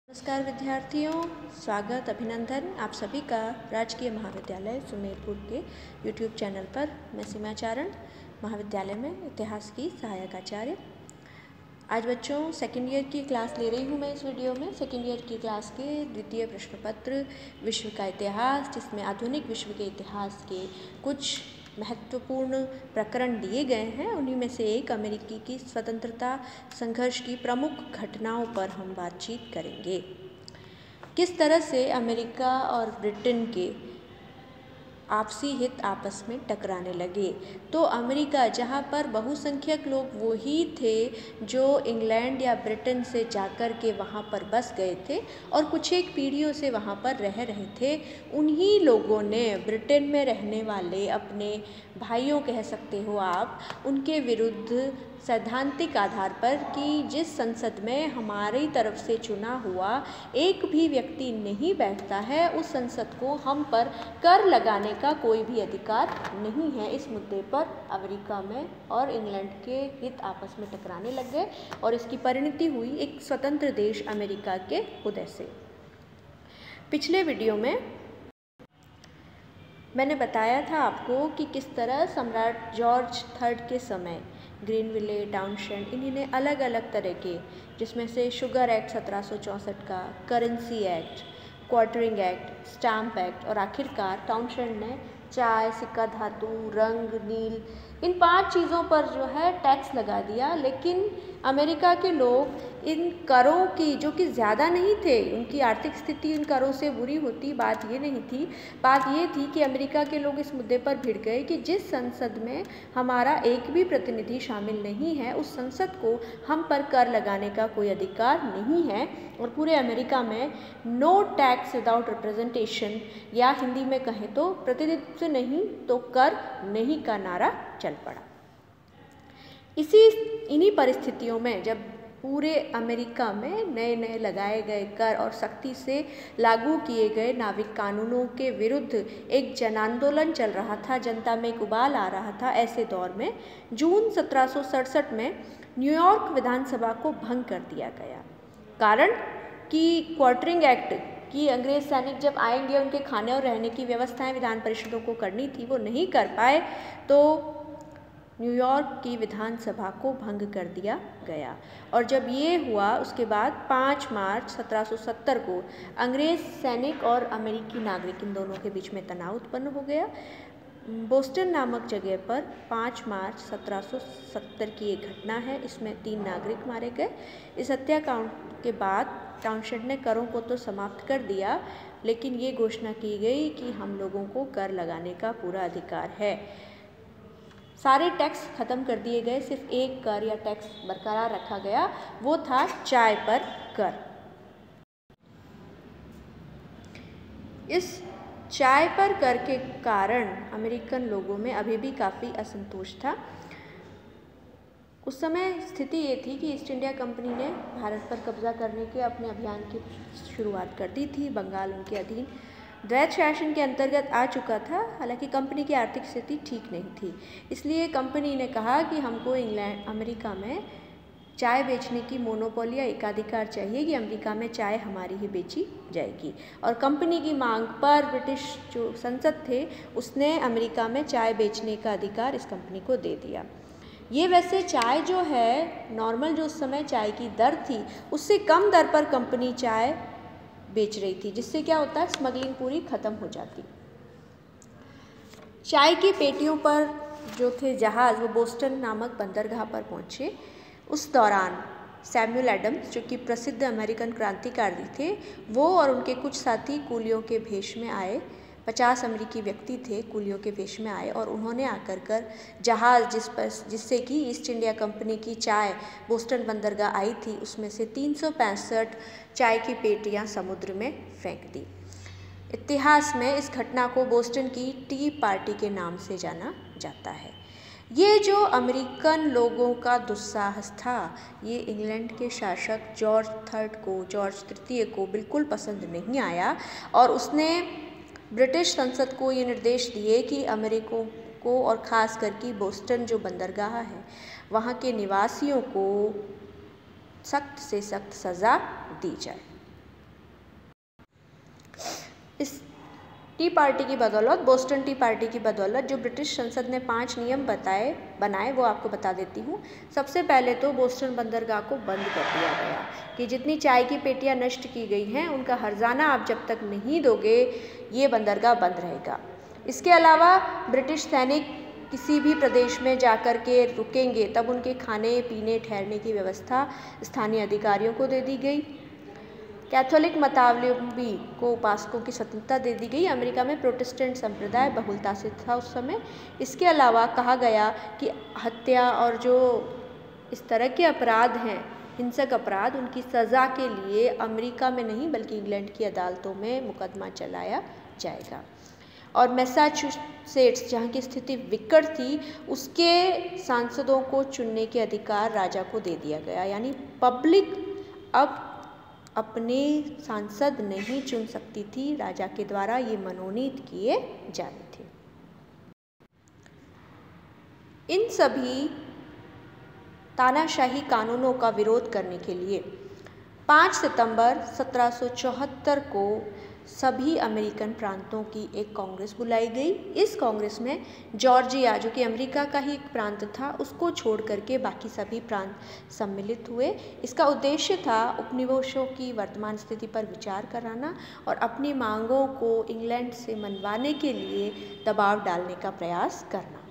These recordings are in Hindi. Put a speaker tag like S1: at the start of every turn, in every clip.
S1: नमस्कार विद्यार्थियों, स्वागत अभिनंदन आप सभी का राजकीय महाविद्यालय सुमेरपुर के YouTube चैनल पर। मैं सीमाचारण महाविद्यालय में इतिहास की सहायक आचार्य। आज बच्चों सेकेंड ईयर की क्लास ले रही हूँ मैं इस वीडियो में। सेकेंड ईयर की क्लास के द्वितीय प्रश्न पत्र विश्व का इतिहास, जिसमें आधुनिक विश्व के इतिहास के कुछ महत्वपूर्ण प्रकरण दिए गए हैं। उन्हीं में से एक अमेरिकी की स्वतंत्रता संघर्ष की प्रमुख घटनाओं पर हम बातचीत करेंगे। किस तरह से अमेरिका और ब्रिटेन के आपसी हित आपस में टकराने लगे। तो अमेरिका, जहाँ पर बहुसंख्यक लोग वो ही थे जो इंग्लैंड या ब्रिटेन से जाकर के वहाँ पर बस गए थे और कुछ एक पीढ़ियों से वहाँ पर रह रहे थे, उन्हीं लोगों ने ब्रिटेन में रहने वाले अपने भाइयों कह सकते हो आप, उनके विरुद्ध सैद्धांतिक आधार पर कि जिस संसद में हमारी तरफ से चुना हुआ एक भी व्यक्ति नहीं बैठता है, उस संसद को हम पर कर लगाने का कोई भी अधिकार नहीं है। इस मुद्दे पर अमेरिका में और इंग्लैंड के हित आपस में टकराने लग गए और इसकी परिणति हुई एक स्वतंत्र देश अमेरिका के उदय से। पिछले वीडियो में मैंने बताया था आपको कि किस तरह सम्राट जॉर्ज III के समय ग्रीनविले, टाउनशेंड, इन्हीं ने अलग अलग तरह के, जिसमें से शुगर एक्ट 1764 का, currency act, quartering act, stamp act और आखिरकार टाउनशेंड ने चाय, सिक्का धातु, रंग, नील, इन 5 चीज़ों पर जो है टैक्स लगा दिया। लेकिन अमेरिका के लोग इन करों की, जो कि ज़्यादा नहीं थे, उनकी आर्थिक स्थिति इन करों से बुरी होती, बात ये नहीं थी। बात ये थी कि अमेरिका के लोग इस मुद्दे पर भिड़ गए कि जिस संसद में हमारा एक भी प्रतिनिधि शामिल नहीं है, उस संसद को हम पर कर लगाने का कोई अधिकार नहीं है। और पूरे अमेरिका में नो टैक्स विदाउट रिप्रेजेंटेशन, या हिंदी में कहें तो प्रतिनिधित्व नहीं तो कर नहीं का नारा चल पड़ा। इन्हीं परिस्थितियों में जब पूरे अमेरिका में नए नए लगाए गए कर और सख्ती से लागू किए गए नाविक कानूनों के विरुद्ध एक जन आंदोलन चल रहा था, जनता में एक उबाल आ रहा था, ऐसे दौर में जून 1767 में न्यूयॉर्क विधानसभा को भंग कर दिया गया। कारण कि क्वार्टरिंग एक्ट कि अंग्रेज सैनिक जब आएंगे उनके खाने और रहने की व्यवस्थाएं विधान परिषदों को करनी थी, वो नहीं कर पाए, तो न्यूयॉर्क की विधानसभा को भंग कर दिया गया। और जब ये हुआ, उसके बाद 5 मार्च 1770 को अंग्रेज सैनिक और अमेरिकी नागरिक, इन दोनों के बीच में तनाव उत्पन्न हो गया। बोस्टन नामक जगह पर 5 मार्च 1770 की एक घटना है, इसमें 3 नागरिक मारे गए। इस हत्याकांड के बाद टाउनशेंड ने करों को तो समाप्त कर दिया, लेकिन ये घोषणा की गई कि हम लोगों को कर लगाने का पूरा अधिकार है। सारे टैक्स खत्म कर दिए गए, सिर्फ एक कर या टैक्स बरकरार रखा गया, वो था चाय पर कर। इस चाय पर कर के कारण अमेरिकन लोगों में अभी भी काफ़ी असंतोष था। उस समय स्थिति ये थी कि ईस्ट इंडिया कंपनी ने भारत पर कब्जा करने के अपने अभियान की शुरुआत कर दी थी। बंगाल उनके अधीन द्वैत शासन के अंतर्गत आ चुका था। हालांकि कंपनी की आर्थिक स्थिति ठीक नहीं थी, इसलिए कंपनी ने कहा कि हमको अमेरिका में चाय बेचने की मोनोपोली या एकाधिकार चाहिए कि अमेरिका में चाय हमारी ही बेची जाएगी। और कंपनी की मांग पर ब्रिटिश जो संसद थे, उसने अमेरिका में चाय बेचने का अधिकार इस कंपनी को दे दिया। ये वैसे चाय जो है, नॉर्मल जो उस समय चाय की दर थी, उससे कम दर पर कंपनी चाय बेच रही थी, जिससे क्या होता है, स्मगलिंग पूरी ख़त्म हो जाती। चाय की पेटियों पर जो थे जहाज़, वो बोस्टन नामक बंदरगाह पर पहुँचे। उस दौरान सैमुअल एडम्स, जो कि प्रसिद्ध अमेरिकन क्रांतिकारी थे, वो और उनके कुछ साथी कूलियों के भेष में आए। 50 अमेरिकी व्यक्ति थे, कूलियों के भेष में आए, और उन्होंने आकर जहाज़ जिससे कि ईस्ट इंडिया कंपनी की चाय बोस्टन बंदरगाह आई थी, उसमें से 365 चाय की पेटियां समुद्र में फेंक दी। इतिहास में इस घटना को बोस्टन की टी पार्टी के नाम से जाना जाता है। ये जो अमेरिकन लोगों का दुस्साहस था, ये इंग्लैंड के शासक जॉर्ज III को बिल्कुल पसंद नहीं आया, और उसने ब्रिटिश संसद को ये निर्देश दिए कि अमेरिकों को, और ख़ास करके बोस्टन जो बंदरगाह है, वहाँ के निवासियों को सख्त से सख्त सज़ा दी जाए। इस टी पार्टी की बदौलत, बोस्टन टी पार्टी की बदौलत जो ब्रिटिश संसद ने 5 नियम बनाए वो आपको बता देती हूँ। सबसे पहले तो बोस्टन बंदरगाह को बंद कर दिया गया कि जितनी चाय की पेटियाँ नष्ट की गई हैं उनका हर्जाना आप जब तक नहीं दोगे ये बंदरगाह बंद रहेगा। इसके अलावा ब्रिटिश सैनिक किसी भी प्रदेश में जाकर के रुकेंगे तब उनके खाने पीने ठहरने की व्यवस्था स्थानीय अधिकारियों को दे दी गई। कैथोलिक मतावलंबी को उपासकों की स्वतंत्रता दे दी गई। अमेरिका में प्रोटेस्टेंट संप्रदाय बहुलता से था उस समय। इसके अलावा कहा गया कि हत्या और जो इस तरह के अपराध हैं, हिंसक अपराध, उनकी सज़ा के लिए अमेरिका में नहीं बल्कि इंग्लैंड की अदालतों में मुकदमा चलाया जाएगा। और मैसाचुसेट्स जहाँ की स्थिति विकट थी उसके सांसदों को चुनने के अधिकार राजा को दे दिया गया, यानी पब्लिक अब अपने सांसद नहीं चुन सकती थी, राजा के द्वारा ये मनोनीत किए जा रहे थे। इन सभी तानाशाही कानूनों का विरोध करने के लिए 5 सितंबर 1774 को सभी अमेरिकन प्रांतों की एक कांग्रेस बुलाई गई। इस कांग्रेस में जॉर्जिया, जो कि अमेरिका का ही एक प्रांत था, उसको छोड़ करके बाकी सभी प्रांत सम्मिलित हुए। इसका उद्देश्य था उपनिवेशों की वर्तमान स्थिति पर विचार कराना और अपनी मांगों को इंग्लैंड से मनवाने के लिए दबाव डालने का प्रयास करना।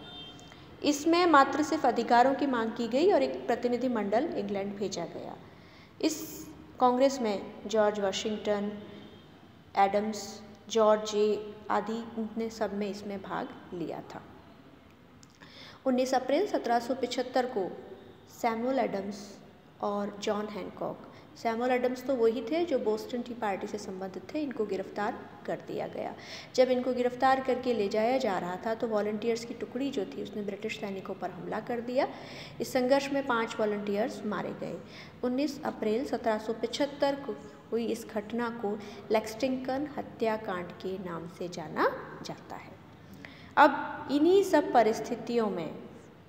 S1: इसमें मात्र सिर्फ अधिकारों की मांग की गई और एक प्रतिनिधिमंडल इंग्लैंड भेजा गया। इस कांग्रेस में जॉर्ज वाशिंगटन, एडम्स, जॉर्ज आदि ने सब में इसमें भाग लिया था। 19 अप्रैल 1775 को सैमुअल एडम्स और जॉन हैनकॉक, सैमुअल एडम्स तो वही थे जो बोस्टन टी पार्टी से संबंधित थे, इनको गिरफ्तार कर दिया गया। जब इनको गिरफ्तार करके ले जाया जा रहा था तो वॉलंटियर्स की टुकड़ी जो थी उसने ब्रिटिश सैनिकों पर हमला कर दिया। इस संघर्ष में 5 वॉलंटियर्स मारे गए। 19 अप्रैल 1775 को हुई इस घटना को लेक्सिंगटन हत्याकांड के नाम से जाना जाता है। अब इन्हीं सब परिस्थितियों में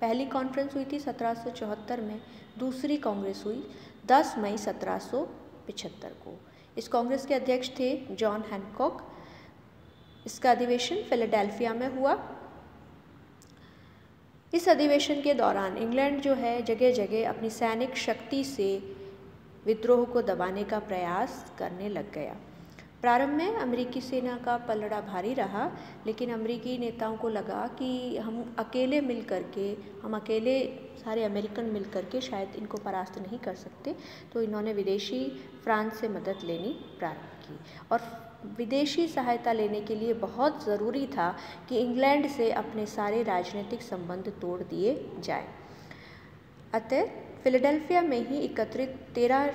S1: पहली कॉन्फ्रेंस हुई थी 1774 में, दूसरी कांग्रेस हुई 10 मई 1775 को। इस कांग्रेस के अध्यक्ष थे जॉन हैनकॉक। इसका अधिवेशन फिलाडेल्फिया में हुआ। इस अधिवेशन के दौरान इंग्लैंड जो है जगह जगह अपनी सैनिक शक्ति से विद्रोह को दबाने का प्रयास करने लग गया। प्रारंभ में अमेरिकी सेना का पलड़ा भारी रहा, लेकिन अमेरिकी नेताओं को लगा कि हम अकेले सारे अमेरिकन मिल करके शायद इनको परास्त नहीं कर सकते, तो इन्होंने विदेशी फ्रांस से मदद लेनी प्रारंभ की। और विदेशी सहायता लेने के लिए बहुत ज़रूरी था कि इंग्लैंड से अपने सारे राजनीतिक संबंध तोड़ दिए जाए। अतः फिलाडेल्फिया में ही एकत्रित 13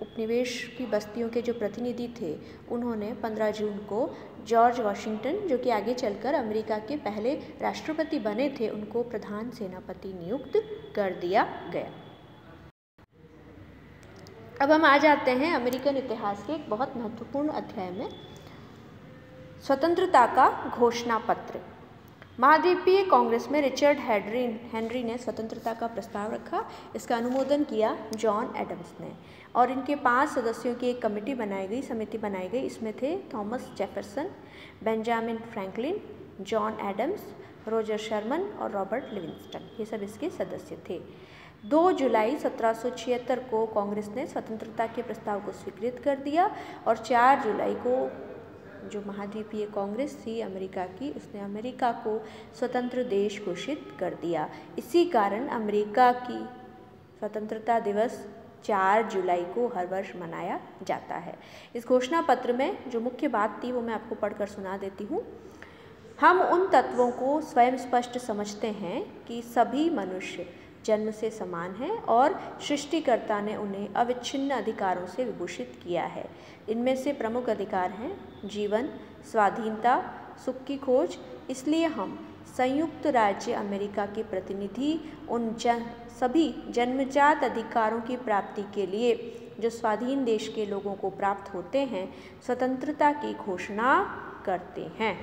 S1: उपनिवेश की बस्तियों के जो प्रतिनिधि थे उन्होंने 15 जून को जॉर्ज वाशिंगटन, जो कि आगे चलकर अमेरिका के पहले राष्ट्रपति बने थे, उनको प्रधान सेनापति नियुक्त कर दिया गया। अब हम आ जाते हैं अमेरिकन इतिहास के एक बहुत महत्वपूर्ण अध्याय में, स्वतंत्रता का घोषणा पत्र। महाद्वीपीय कांग्रेस में रिचर्ड हेनरी ने स्वतंत्रता का प्रस्ताव रखा। इसका अनुमोदन किया जॉन एडम्स ने और इनके 5 सदस्यों की एक समिति बनाई गई। इसमें थे Thomas Jefferson, Benjamin Franklin, John Adams, Roger Sherman और रॉबर्ट लिविंगस्टन, ये सब इसके सदस्य थे। 2 जुलाई 1776 को कांग्रेस ने स्वतंत्रता के प्रस्ताव को स्वीकृत कर दिया और 4 जुलाई को जो महाद्वीपीय कांग्रेस थी अमेरिका की, उसने अमेरिका को स्वतंत्र देश घोषित कर दिया। इसी कारण अमेरिका की स्वतंत्रता दिवस 4 जुलाई को हर वर्ष मनाया जाता है। इस घोषणा पत्र में जो मुख्य बात थी वो मैं आपको पढ़कर सुना देती हूँ। हम उन तत्वों को स्वयं स्पष्ट समझते हैं कि सभी मनुष्य जन्म से समान हैं और सृष्टिकर्ता ने उन्हें अविच्छिन्न अधिकारों से विभूषित किया है। इनमें से प्रमुख अधिकार हैं जीवन, स्वाधीनता, सुख की खोज। इसलिए हम संयुक्त राज्य अमेरिका के प्रतिनिधि उन सभी जन्मजात अधिकारों की प्राप्ति के लिए जो स्वाधीन देश के लोगों को प्राप्त होते हैं, स्वतंत्रता की घोषणा करते हैं।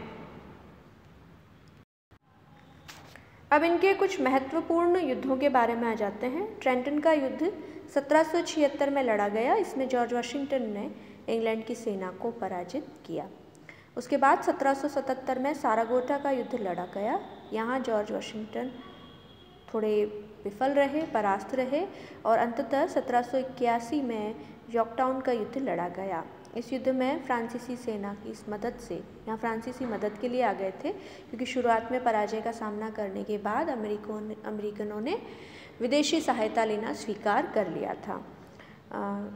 S1: अब इनके कुछ महत्वपूर्ण युद्धों के बारे में आ जाते हैं। ट्रेंटन का युद्ध 1776 में लड़ा गया। इसमें जॉर्ज वाशिंगटन ने इंग्लैंड की सेना को पराजित किया। उसके बाद 1777 में सारागोटा का युद्ध लड़ा गया। यहाँ जॉर्ज वाशिंगटन थोड़े विफल रहे, परास्त रहे और अंततः 1781 में यॉर्कटाउन का युद्ध लड़ा गया। इस युद्ध में फ्रांसीसी सेना की मदद से, यहाँ फ्रांसीसी मदद के लिए आ गए थे क्योंकि शुरुआत में पराजय का सामना करने के बाद अमेरिकनों ने विदेशी सहायता लेना स्वीकार कर लिया था।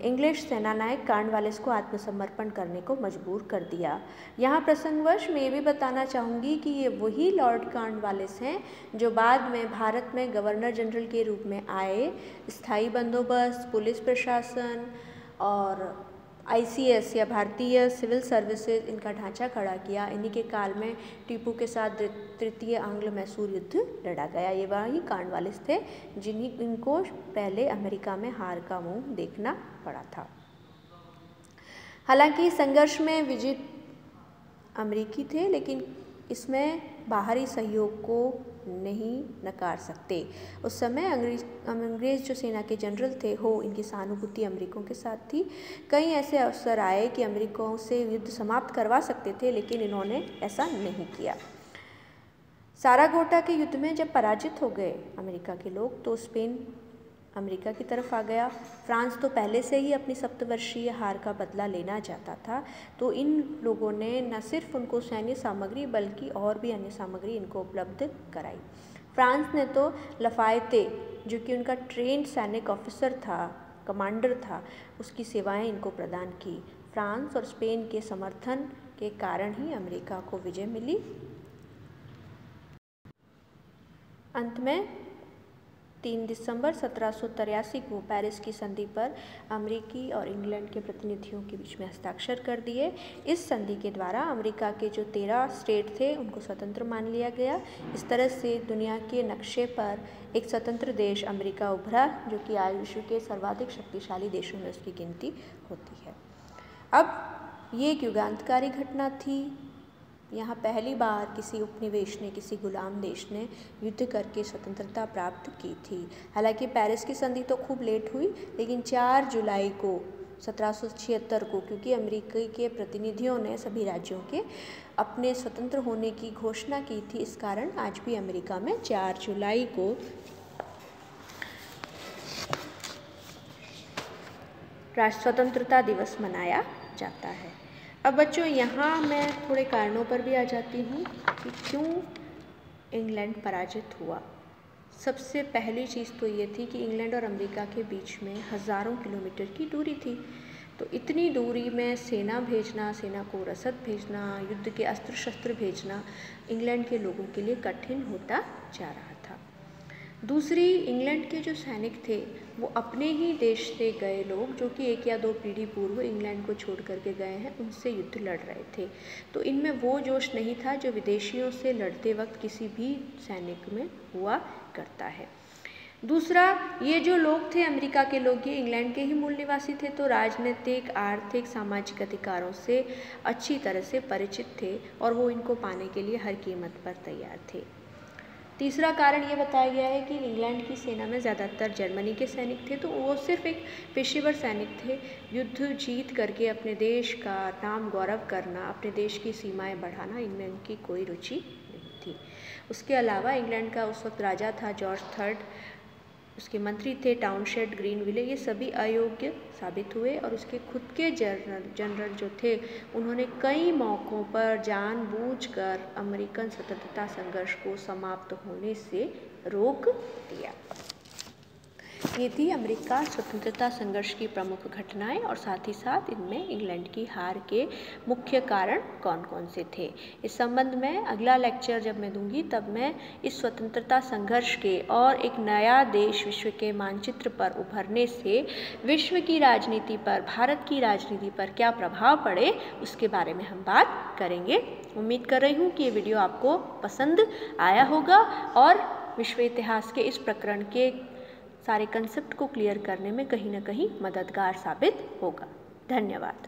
S1: इंग्लिश सेनानायक कॉर्नवालिस को आत्मसमर्पण करने को मजबूर कर दिया। यहाँ प्रसंगवश मैं ये भी बताना चाहूँगी कि ये वही लॉर्ड कॉर्नवालिस हैं जो बाद में भारत में गवर्नर जनरल के रूप में आए, स्थायी बंदोबस्त, पुलिस प्रशासन और ICS या भारतीय सिविल सर्विसेज इनका ढांचा खड़ा किया। इन्हीं के काल में टीपू के साथ तृतीय आंग्ल मैसूर युद्ध लड़ा गया। ये वही कॉर्नवालिस थे इनको पहले अमेरिका में हार का मुंह देखना पड़ा था। हालांकि संघर्ष में विजय अमेरिकी थे, लेकिन इसमें बाहरी सहयोग को नहीं नकार सकते। उस समय अंग्रेज जो सेना के जनरल थे इनकी सहानुभूति अमेरिकों के साथ थी। कई ऐसे अवसर आए कि अमेरिकों से युद्ध समाप्त करवा सकते थे, लेकिन इन्होंने ऐसा नहीं किया। सारागोटा के युद्ध में जब पराजित हो गए अमेरिका के लोग तो स्पेन अमेरिका की तरफ आ गया। फ्रांस तो पहले से ही अपनी सप्तवर्षीय हार का बदला लेना चाहता था, तो इन लोगों ने न सिर्फ उनको सैन्य सामग्री बल्कि और भी अन्य सामग्री इनको उपलब्ध कराई। फ्रांस ने तो लफायते, जो कि उनका ट्रेंड सैनिक ऑफिसर था, कमांडर था, उसकी सेवाएं इनको प्रदान की। फ्रांस और स्पेन के समर्थन के कारण ही अमेरिका को विजय मिली। अंत में 3 दिसंबर 1783 को पेरिस की संधि पर अमेरिकी और इंग्लैंड के प्रतिनिधियों के बीच में हस्ताक्षर कर दिए। इस संधि के द्वारा अमेरिका के जो 13 स्टेट थे उनको स्वतंत्र मान लिया गया। इस तरह से दुनिया के नक्शे पर एक स्वतंत्र देश अमेरिका उभरा, जो कि आज विश्व के सर्वाधिक शक्तिशाली देशों में उसकी गिनती होती है। अब ये एक युगांतकारी घटना थी। यहाँ पहली बार किसी उपनिवेश ने, किसी गुलाम देश ने युद्ध करके स्वतंत्रता प्राप्त की थी। हालांकि पेरिस की संधि तो खूब लेट हुई, लेकिन 4 जुलाई को 1776 को, क्योंकि अमेरिकी के प्रतिनिधियों ने सभी राज्यों के अपने स्वतंत्र होने की घोषणा की थी, इस कारण आज भी अमेरिका में 4 जुलाई को राष्ट्र स्वतंत्रता दिवस मनाया जाता है। अब बच्चों, यहाँ मैं थोड़े कारणों पर भी आ जाती हूँ कि क्यों इंग्लैंड पराजित हुआ। सबसे पहली चीज़ तो ये थी कि इंग्लैंड और अमेरिका के बीच में हज़ारों किलोमीटर की दूरी थी, तो इतनी दूरी में सेना भेजना, सेना को रसद भेजना, युद्ध के अस्त्र शस्त्र भेजना इंग्लैंड के लोगों के लिए कठिन होता जा रहा था। दूसरी, इंग्लैंड के जो सैनिक थे वो अपने ही देश से गए लोग, जो कि 1 या 2 पीढ़ी पूर्व इंग्लैंड को छोड़ करके गए हैं, उनसे युद्ध लड़ रहे थे। तो इनमें वो जोश नहीं था जो विदेशियों से लड़ते वक्त किसी भी सैनिक में हुआ करता है। दूसरा, ये जो लोग थे अमेरिका के लोग, ये इंग्लैंड के ही मूल निवासी थे, तो राजनीतिक, आर्थिक, सामाजिक अधिकारों से अच्छी तरह से परिचित थे और वो इनको पाने के लिए हर कीमत पर तैयार थे। तीसरा कारण ये बताया गया है कि इंग्लैंड की सेना में ज़्यादातर जर्मनी के सैनिक थे, तो वो सिर्फ एक पेशेवर सैनिक थे। युद्ध जीत करके अपने देश का नाम गौरव करना, अपने देश की सीमाएं बढ़ाना, इनमें उनकी कोई रुचि नहीं थी। उसके अलावा इंग्लैंड का उस वक्त राजा था जॉर्ज III, उसके मंत्री थे टाउनशेंड, ग्रीनविले, ये सभी अयोग्य साबित हुए और उसके खुद के जनरल जो थे उन्होंने कई मौक़ों पर जानबूझकर अमेरिकन स्वतंत्रता संघर्ष को समाप्त होने से रोक दिया। ये थी अमेरिका स्वतंत्रता संघर्ष की प्रमुख घटनाएं और साथ ही साथ इनमें इंग्लैंड की हार के मुख्य कारण कौन कौन से थे। इस संबंध में अगला लेक्चर जब मैं दूंगी तब मैं इस स्वतंत्रता संघर्ष के और एक नया देश विश्व के मानचित्र पर उभरने से विश्व की राजनीति पर, भारत की राजनीति पर क्या प्रभाव पड़े, उसके बारे में हम बात करेंगे। उम्मीद कर रही हूँ कि ये वीडियो आपको पसंद आया होगा और विश्व इतिहास के इस प्रकरण के सारे कंसेप्ट को क्लियर करने में कहीं ना कहीं मददगार साबित होगा। धन्यवाद।